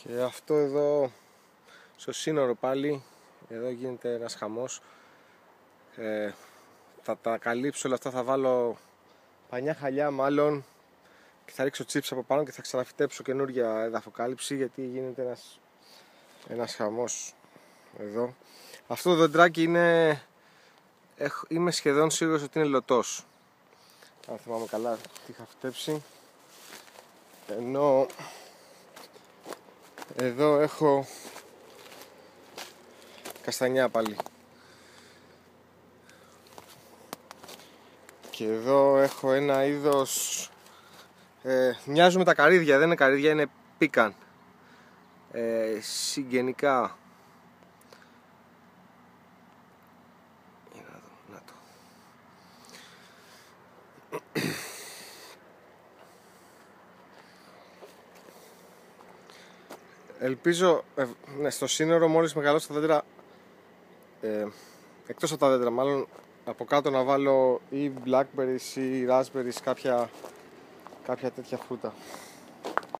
Και αυτό εδώ στο σύνορο πάλι, εδώ γίνεται ένας χαμός. Θα τα καλύψω όλα αυτά, θα βάλω πανιά χαλιά μάλλον και θα ρίξω τσίψ από πάνω και θα ξαναφυτέψω καινούργια εδαφοκάλυψη, γιατί γίνεται ένας χαμός εδώ. Αυτό το δεντράκι είναι, είμαι σχεδόν σίγουρος ότι είναι λωτός, αν θυμάμαι καλά τι είχα φυτέψει. Ενώ εδώ έχω καστανιά πάλι. Και εδώ έχω ένα είδος, μοιάζουν με τα καρύδια, δεν είναι καρύδια, είναι πίκαν, συγγενικά. Να το. Ελπίζω στο σύνορο, μόλις μεγαλώσει τα δέντρα, εκτός από τα δέντρα μάλλον, από κάτω να βάλω ή blackberries ή raspberries, κάποια τέτοια φρούτα.